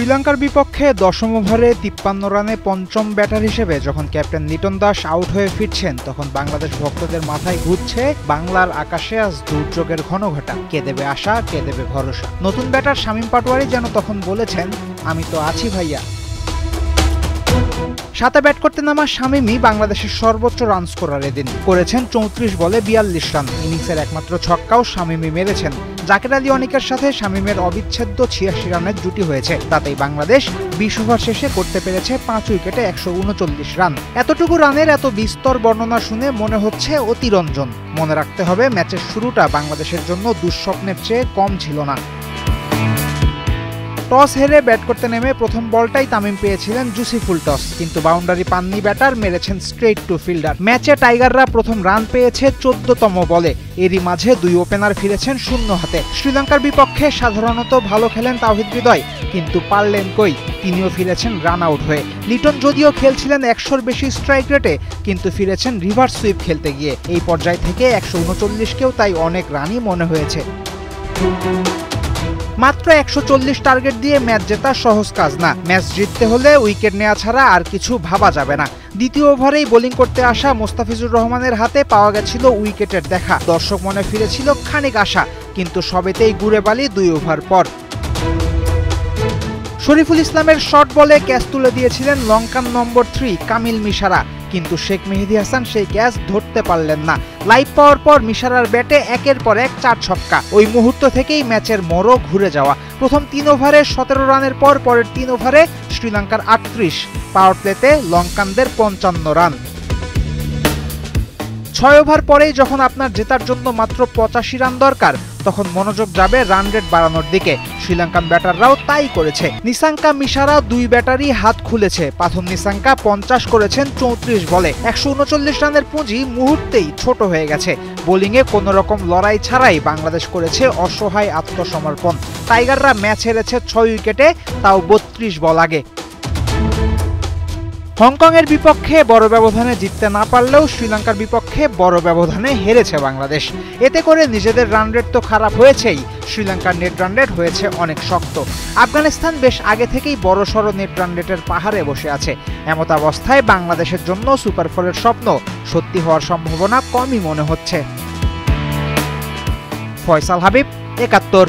শ্রীলঙ্কার বিপক্ষে দশম ওভারে ৫৩ রানে পঞ্চম ব্যাটার হিসেবে যখন ক্যাপ্টেন লিটন দাস আউট হয়ে ফিরছেন, তখন বাংলাদেশ ভক্তদের মাথায় ঘুরছে বাংলার আকাশে আজ দুর্যোগের ঘনঘটা। কে দেবে আশা, কে দেবে ভরসা। নতুন ব্যাটার শামীম পাটোয়ারি যেন তখন বলেছেন, আমি তো আছি ভাইয়া। সাথে ব্যাট করতে নামা শামীমই বাংলাদেশের সর্বোচ্চ রান স্কোরার এদিন। করেছেন ৩৪ বলে ৪২ রান। ইনিংসের একমাত্র ছক্কাও শামীমই মেরেছেন। জাকের আলী অনিকের সাথে শামীমের অবিচ্ছেদ্য ৮৬ রানের জুটি হয়েছে। তাতেই বাংলাদেশ ২০ ওভার শেষে করতে পেরেছে ৫ উইকেটে ১৩৯ রান। এতটুকু রানের এত বিস্তর বর্ণনা শুনে মনে হচ্ছে অতিরঞ্জন। মনে রাখতে হবে, ম্যাচের শুরুটা বাংলাদেশের জন্য দুঃস্বপ্নের চেয়ে কম ছিল না। টস হেরে ব্যাট করতে নেমে প্রথম বলটাই তামিম পেয়েছিলেন জুসিফুল টস, কিন্তু বাউন্ডারি পাননি ব্যাটার, মেরেছেন স্ট্রেইট টু ফিল্ডার। ম্যাচে টাইগাররা প্রথম রান পেয়েছে ১৪তম বলে। এরই মাঝে দুই ওপেনার ফিরেছেন শূন্য হাতে। শ্রীলঙ্কার বিপক্ষে সাধারণত ভালো খেলেন তাওহিদ হৃদয়, কিন্তু পারলেন কই, তিনিও ফিরেছেন রান আউট হয়ে। লিটন যদিও খেলছিলেন ১০০-র বেশি স্ট্রাইক রেটে, কিন্তু ফিরেছেন রিভার্স সুইপ খেলতে গিয়ে। এই পর্যায় থেকে ১৩৯কেও তাই অনেক রানই মনে হয়েছে। মাত্র ১৪০ টার্গেট দিয়ে ম্যাচ জেতা সহজ কাজ না। ম্যাচ জিততে হলে উইকেট নেওয়া ছাড়া আর কিছু ভাবা যাবে না। দ্বিতীয় ওভারেই বোলিং করতে আসা মোস্তাফিজুর রহমানের হাতে পাওয়া গেছিল উইকেটের দেখা। দর্শক মনে ফিরেছিল খানিক আশা, কিন্তু সবেতেই গুড়ে বালি ২ ওভার পর। শরীফুল ইসলামের শর্ট বলে ক্যাচ তুলে দিয়েছিলেন লঙ্কান নম্বর ৩ কামিল মিশারা, কিন্তু শেখ মেহেদী হাসান সেই ক্যাচ ধরতে পারলেন না। লাইভ পাওয়ার পর মিশারার ব্যাটে একের পর এক ৪ ছক্কা। ওই মুহূর্ত থেকেই ম্যাচের মোড়ও ঘুরে যাওয়া। প্রথম ৩ ওভারে ১৭ রানের পর পরের ৩ ওভারে শ্রীলঙ্কার ৩৮, পাওয়ার প্লেতে লঙ্কানদের ৫৫ রান। ৬ ওভার পরেই যখন আপনার জেতার জন্য মাত্র ৮৫ রান দরকার, তখন মনোযোগ যাবে রান রেট বাড়ানোর দিকে। শ্রীলঙ্কান ব্যাটাররাও তাই করেছে। নিসাঙ্কা মিশারা দুই ব্যাটারই হাত খুলেছে। প্রথম নিসাঙ্কা ৫০ করেছেন ৩৪ বলে। ১৩৯ রানের পুঁজি মুহূর্তেই ছোট হয়ে গেছে। বোলিংয়ে কোনো রকম লড়াই ছাড়াই বাংলাদেশ করেছে অসহায় আত্মসমর্পণ। টাইগাররা ম্যাচ হেরেছে ৬ উইকেটে, তাও ৩২ বল আগে। হংকংয়ের বিপক্ষে বড় ব্যবধানে জিততে না পারলেও শ্রীলঙ্কার বিপক্ষে বড় ব্যবধানে হেরেছে বাংলাদেশ। এতে করে নিজেদের রান রেট তো খারাপ হয়েছেই, শ্রীলঙ্কার নেট রান রেট হয়েছে অনেক শক্ত। আফগানিস্তান বেশ আগে থেকেই বড়সড় নেট রান রেটের পাহাড়ে বসে আছে। এমত অবস্থায় বাংলাদেশের জন্য সুপার 4-এর স্বপ্ন সত্যি হওয়ার সম্ভাবনা কমই মনে হচ্ছে। ফয়সাল হাবিব, ৭১।